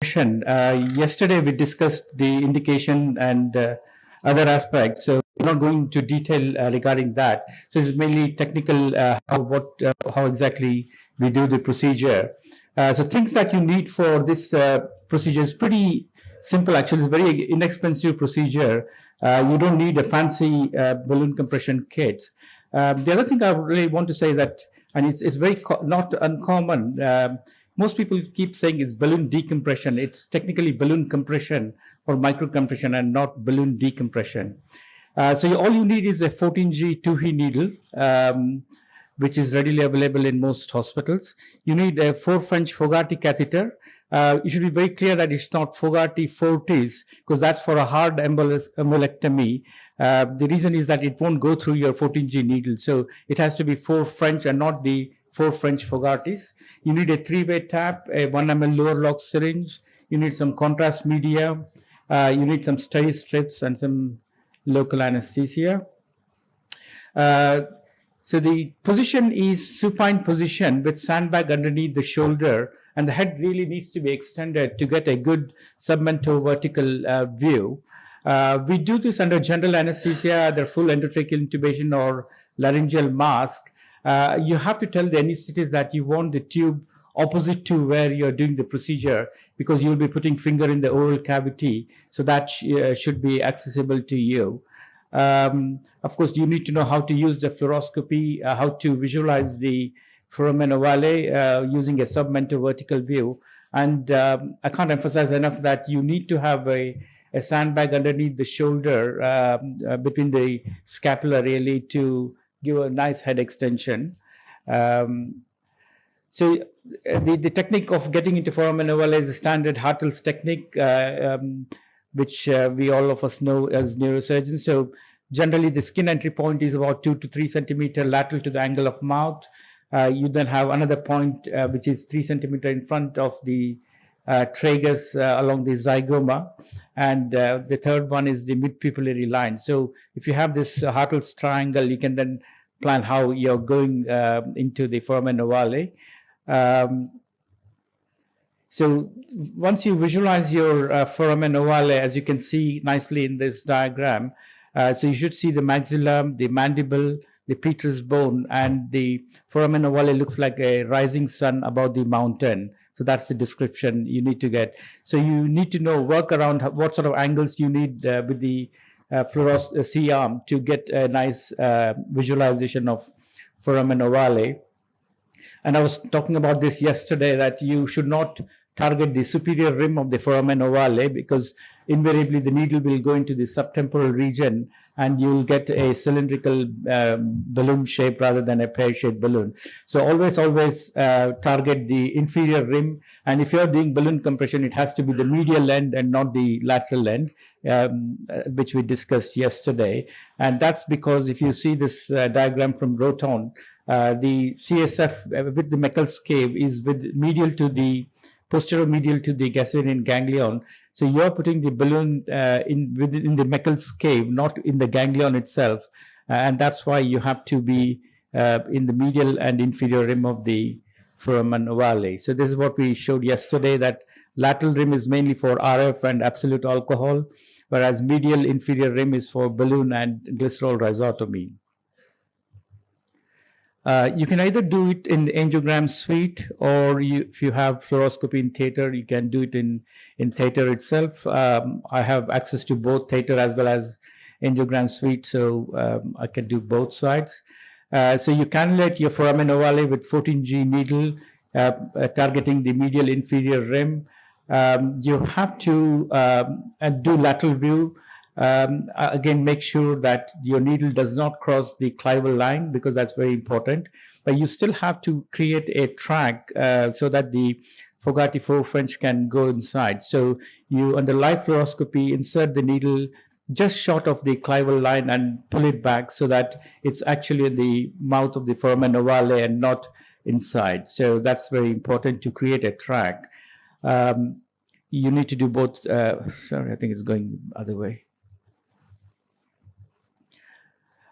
Yesterday we discussed the indication and other aspects, so we're not going into detail regarding that. So it's mainly technical, how exactly we do the procedure. So things that you need for this procedure is pretty simple. Actually, it's a very inexpensive procedure. You don't need a fancy balloon compression kit. The other thing I really want to say that, and it's very not uncommon. Most people keep saying it's balloon decompression. It's technically balloon compression or micro compression and not balloon decompression. So all you need is a 14G 2He needle, which is readily available in most hospitals. You need a 4 French Fogarty catheter. You should be very clear that it's not Fogarty Fortis, because that's for a hard embolectomy. The reason is that it won't go through your 14G needle. So it has to be 4 French and not the 4 French Fogartys. You need a 3-way tap, a 1 ml lower lock syringe. You need some contrast media. You need some steri strips and some local anesthesia. So the position is supine position with sandbag underneath the shoulder, and the head really needs to be extended to get a good submental vertical view. We do this under general anesthesia, either full endotracheal intubation or laryngeal mask. You have to tell the anesthetist that you want the tube opposite to where you're doing the procedure, because you'll be putting finger in the oral cavity, so that should be accessible to you. Of course, you need to know how to use the fluoroscopy, how to visualize the foramen ovale using a submental vertical view. And I can't emphasize enough that you need to have a sandbag underneath the shoulder between the scapula really to give a nice head extension. So the technique of getting into foramen ovale is a standard Hartel's technique, which we all of us know as neurosurgeons. So generally the skin entry point is about 2 to 3 centimeter lateral to the angle of mouth. You then have another point which is 3 centimeter in front of the tragus along the zygoma, and the third one is the mid-pupillary line. So if you have this Hartel's triangle, you can then plan how you're going into the foramen ovale. So once you visualize your foramen ovale, as you can see nicely in this diagram, so you should see the maxilla, the mandible, the petrous bone, and the foramen ovale looks like a rising sun above the mountain. So that's the description you need to get. So you need to know, work around what sort of angles you need with the C-arm to get a nice visualization of foramen ovale. And I was talking about this yesterday, that you should not target the superior rim of the foramen ovale, because invariably the needle will go into the subtemporal region and you'll get a cylindrical balloon shape rather than a pear-shaped balloon. So always target the inferior rim, and if you're doing balloon compression, it has to be the medial end and not the lateral end, which we discussed yesterday. And that's because if you see this diagram from Roton, the CSF with the Meckel's cave is with medial to the posterior medial to the Gasserinian ganglion. So you're putting the balloon within the Meckel's cave, not in the ganglion itself. And that's why you have to be in the medial and inferior rim of the foramen ovale. So this is what we showed yesterday, that lateral rim is mainly for RF and absolute alcohol, whereas medial inferior rim is for balloon and glycerol rhizotomy. You can either do it in the angiogram suite, or if you have fluoroscopy in theater, you can do it in theater itself. I have access to both theater as well as angiogram suite, so I can do both sides. So you cannulate your foramen ovale with 14G needle, targeting the medial inferior rim. You have to do lateral view. Again, make sure that your needle does not cross the clival line, because that's very important. But you still have to create a track so that the Fogarty 4 French can go inside. So you, under live fluoroscopy, insert the needle just short of the clival line and pull it back so that it's actually in the mouth of the foramen ovale and not inside. So that's very important to create a track. You need to do both. Sorry, I think it's going the other way.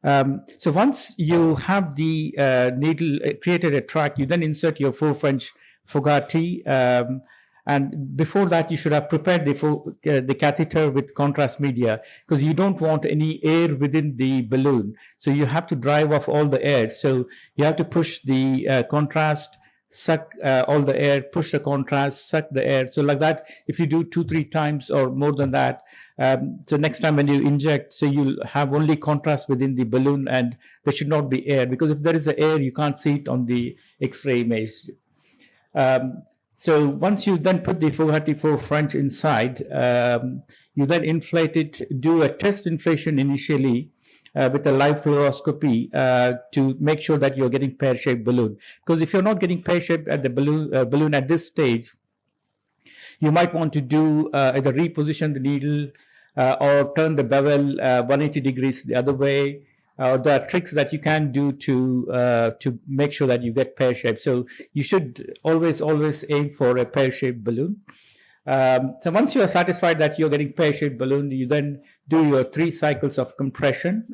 So once you have the needle created a track, you then insert your 4 French Fogarty, and And before that, you should have prepared the catheter with contrast media, because you don't want any air within the balloon. So you have to drive off all the air. So you have to push the contrast, suck all the air, push the contrast, suck the air. So like that, if you do 2-3 times or more than that, so next time when you inject, so you'll have only contrast within the balloon, and there should not be air, because if there is air, you can't see it on the X-ray image. So once you then put the Fogarty 4 French inside, you then inflate it, do a test inflation initially with a live fluoroscopy to make sure that you're getting pear-shaped balloon. Because if you're not getting pear-shaped at the balloon at this stage, you might want to do either reposition the needle or turn the bevel 180 degrees the other way. There are tricks that you can do to make sure that you get pear-shaped. So you should always aim for a pear-shaped balloon. So once you are satisfied that you're getting pear-shaped balloon, you then do your 3 cycles of compression.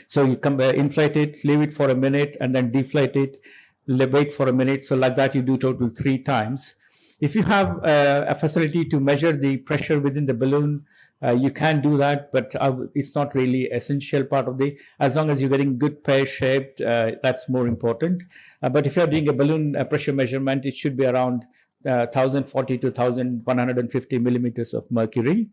So you inflate it, leave it for a minute, and then deflate it, wait for a minute. So like that, you do total 3 times. If you have a facility to measure the pressure within the balloon, you can do that, but it's not really essential part of as long as you're getting good pear-shaped, that's more important. But if you're doing a balloon pressure measurement, it should be around 1040 to 1150 millimeters of mercury.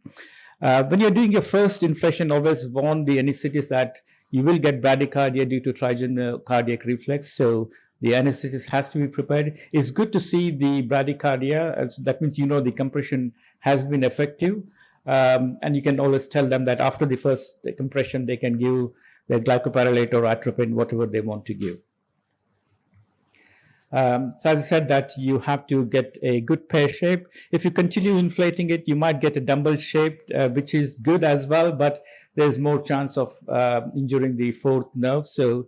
When you're doing your first inflation, always warn the anesthetist that you will get bradycardia due to trigeminal cardiac reflex. So the anesthetist has to be prepared. It's good to see the bradycardia. That means the compression has been effective. And you can always tell them that after the first compression, they can give their glycopyrrolate or atropine, whatever they want to give. So as I said, that you have to get a good pear shape. If you continue inflating it, you might get a dumbbell shaped, which is good as well, but there's more chance of injuring the 4th nerve. So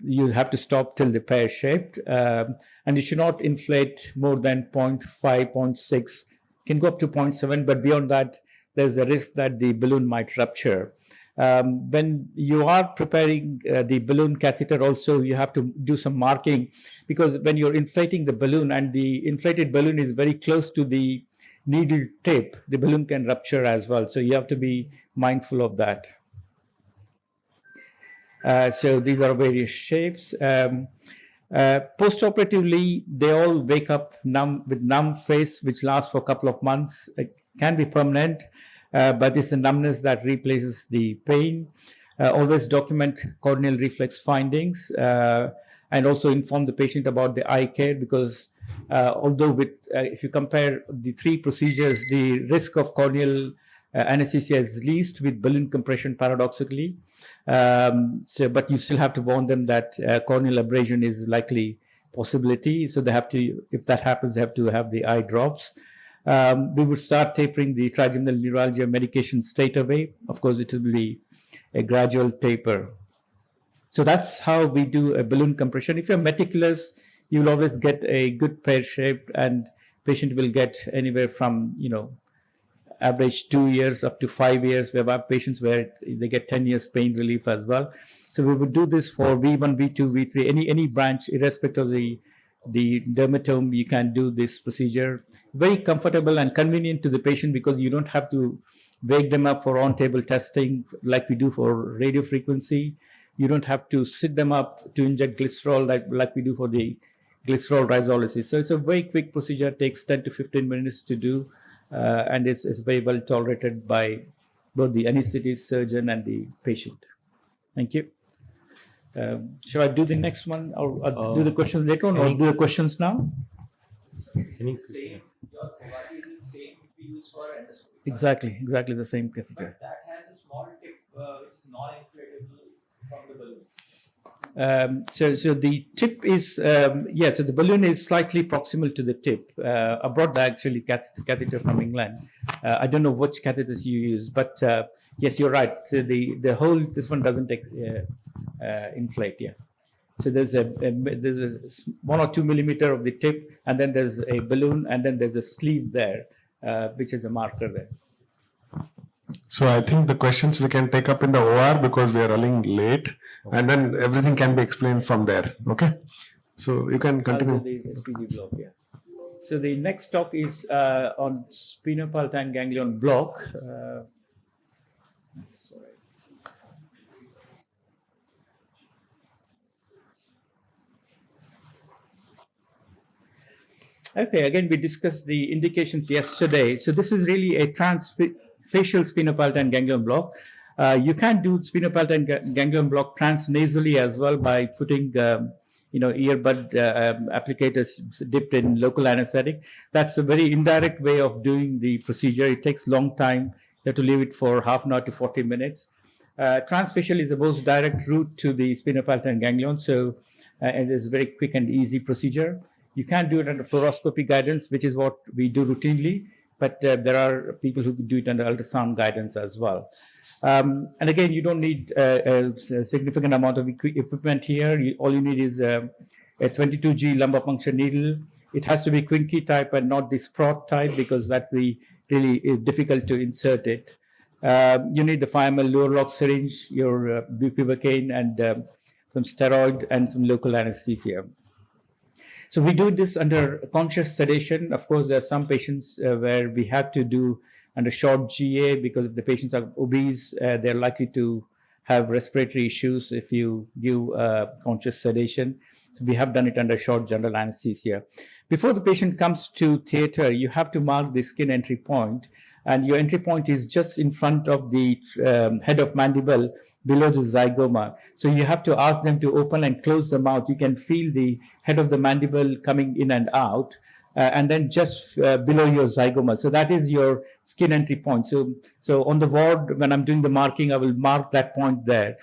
you have to stop till the pear shaped. And you should not inflate more than 0.5, 0.6, can go up to 0.7, but beyond that, there's a risk that the balloon might rupture. When you are preparing the balloon catheter also, you have to do some marking, because when you're inflating the balloon and the inflated balloon is very close to the needle tip, the balloon can rupture as well. So you have to be mindful of that. So these are various shapes. Postoperatively, they all wake up with numb face, which lasts for a couple of months. It can be permanent, but it's the numbness that replaces the pain. Always document corneal reflex findings, and also inform the patient about the eye care, because although if you compare the 3 procedures, the risk of corneal anesthesia is least with balloon compression, paradoxically. But you still have to warn them that corneal abrasion is likely possibility. So they have to, if that happens, they have to have the eye drops. We would start tapering the trigeminal neuralgia medication straight away. Of course, it will be a gradual taper. So that's how we do a balloon compression. If you're meticulous, you will always get a good pear shape, and patient will get anywhere from, average 2 years up to 5 years. We have patients where they get 10 years pain relief as well. So we would do this for V1, V2, V3, any branch, irrespective of the dermatome. You can do this procedure. Very comfortable and convenient to the patient, because you don't have to wake them up for on-table testing like we do for radio frequency. You don't have to sit them up to inject glycerol like we do for the glycerol rhizolysis. So it's a very quick procedure. It takes 10 to 15 minutes to do. And it's very well tolerated by both the anesthetist, surgeon, and the patient. Thank you. Shall I do the next one, or do the questions later on, or do the questions now? Exactly the same catheter. But that has a small tip which is non-inflatable from the balloon. So the tip is, so the balloon is slightly proximal to the tip. I brought the actually catheter from England. I don't know which catheters you use, but yes, you're right. So the whole, this one doesn't inflate, yeah. So there's a 1 or 2 millimeter of the tip, and then there's a balloon, and then there's a sleeve there, which is a marker there. So I think the questions we can take up in the OR, because we are running late, and then everything can be explained from there. Okay. So you can continue. The SPG block, yeah. So the next talk is on sphenopalatine ganglion block. Sorry. Okay, again, we discussed the indications yesterday. So this is really a transfacial sphenopalatine ganglion block. You can do sphenopalatine ganglion block transnasally as well by putting earbud applicators dipped in local anesthetic. That's a very indirect way of doing the procedure. It takes a long time. You have to leave it for half an hour to 40 minutes. Transfacial is the most direct route to the sphenopalatine ganglion, so it is a very quick and easy procedure. You can do it under fluoroscopy guidance, which is what we do routinely, but there are people who do it under ultrasound guidance as well. And again, you don't need a significant amount of equipment here. All you need is a 22G lumbar puncture needle. It has to be Quincke type and not the Sprott type because that will be really difficult to insert it. You need the 5 ml Luerloc syringe, your bupivacaine, and some steroid and some local anesthesia. So we do this under conscious sedation. Of course, there are some patients where we have to do under short GA because if the patients are obese, they're likely to have respiratory issues if you give conscious sedation. So we have done it under short general anesthesia. Before the patient comes to theater, you have to mark the skin entry point, and your entry point is just in front of the head of mandible below the zygoma. So you have to ask them to open and close the mouth. You can feel the head of the mandible coming in and out, and then just below your zygoma. So that is your skin entry point. So on the ward, when I'm doing the marking, I will mark that point there.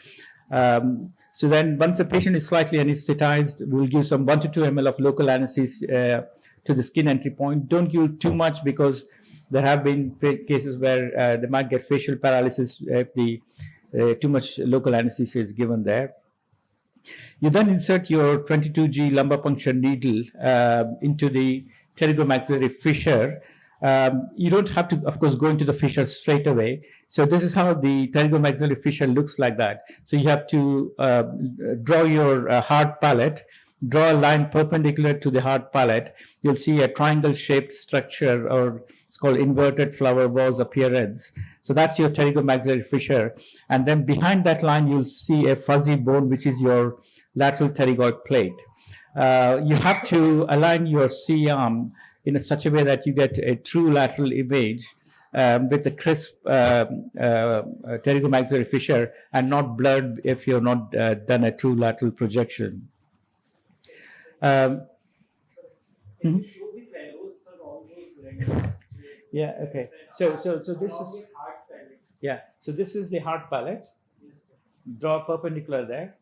So then once the patient is slightly anesthetized, we'll give some 1 to 2 ml of local anesthesia to the skin entry point. Don't give too much because there have been cases where they might get facial paralysis if the too much local anesthesia is given there. You then insert your 22G lumbar puncture needle into the pterygomaxillary fissure. You don't have to, of course, go into the fissure straight away. So this is how the pterygomaxillary fissure looks like that. So you have to draw your hard palate, draw a line perpendicular to the hard palate. You'll see a triangle-shaped structure, or it's called inverted flower vase appearance. So that's your pterygomaxillary fissure. And then behind that line, you'll see a fuzzy bone, which is your lateral pterygoid plate. You have to align your C-arm in such a way that you get a true lateral image with a crisp pterygomaxillary fissure and not blurred if you're not done a true lateral projection. Yeah, okay. So this is, yeah, so this is the hard palate. Draw perpendicular there,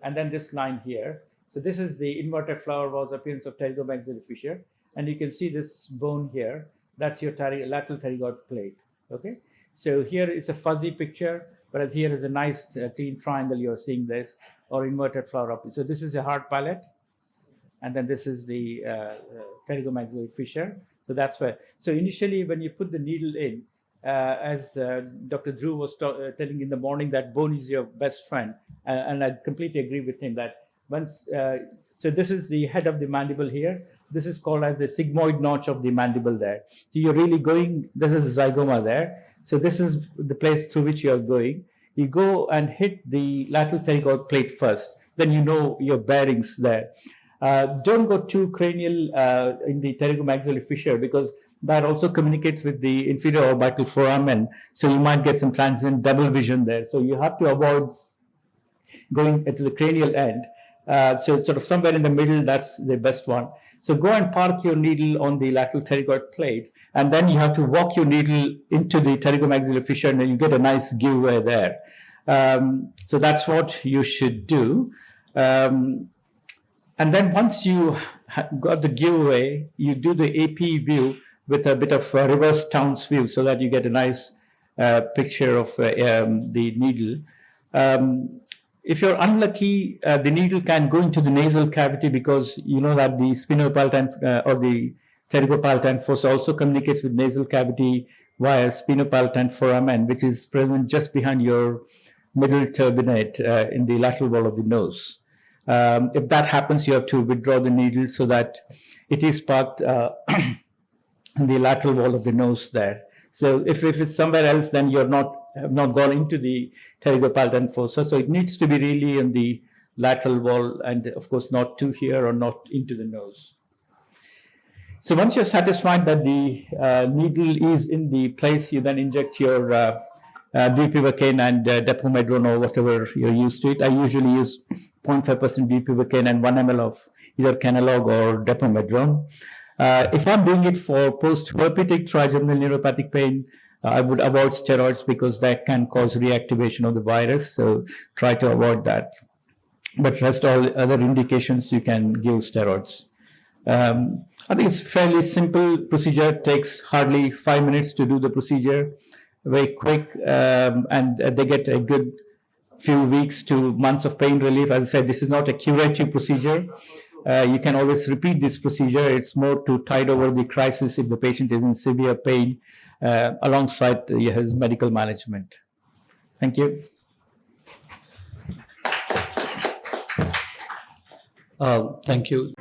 and then this line here. So this is the inverted flower vase appearance of pterygomaxillary fissure, and you can see this bone here. That's your lateral pterygoid plate. Okay. So here it's a fuzzy picture, whereas here is a nice clean triangle. You're seeing this, or inverted flower up. So this is a hard palate, and then this is the pterygomaxillary fissure. So that's where. So initially, when you put the needle in, as Dr. Drew was telling in the morning, that bone is your best friend, and I completely agree with him that once. So this is the head of the mandible here. This is called as the sigmoid notch of the mandible there. So you're really going. This is the zygoma there. So this is the place through which you are going. You go and hit the lateral pterygoid plate first. Then you know your bearings there. Don't go too cranial in the pterygomaxillary fissure because that also communicates with the inferior orbital foramen. So you might get some transient double vision there. So you have to avoid going to the cranial end. So sort of somewhere in the middle, that's the best one. So go and park your needle on the lateral pterygoid plate, and then you have to walk your needle into the pterygomaxillary fissure, and then you get a nice giveaway there. So that's what you should do. And then once you got the giveaway, you do the AP view with a bit of reverse Townes view so that you get a nice picture of the needle. If you're unlucky, the needle can go into the nasal cavity because you know that the sphenopalatine or the pterygopalatine fossa also communicates with nasal cavity via sphenopalatine foramen, which is present just behind your middle turbinate in the lateral wall of the nose. If that happens, you have to withdraw the needle so that it is parked in the lateral wall of the nose there. So if it's somewhere else, then you're have not gone into the pterygopalatine fossa. So it needs to be really in the lateral wall, and of course not to here or not into the nose. So once you're satisfied that the needle is in the place, you then inject your bupivacaine and depomedrone or whatever you're used to it. I usually use 0.5% bupivacaine and 1 ml of either Kenalog or depomedrone. If I'm doing it for post-herpetic trigeminal neuropathic pain, I would avoid steroids because that can cause reactivation of the virus. So try to avoid that. But rest all other indications, you can give steroids. I think it's fairly simple procedure. It takes hardly 5 minutes to do the procedure. Very quick, and they get a good few weeks to months of pain relief. As I said, this is not a curative procedure. You can always repeat this procedure. It's more to tide over the crisis if the patient is in severe pain, alongside his medical management. Thank you. Thank you.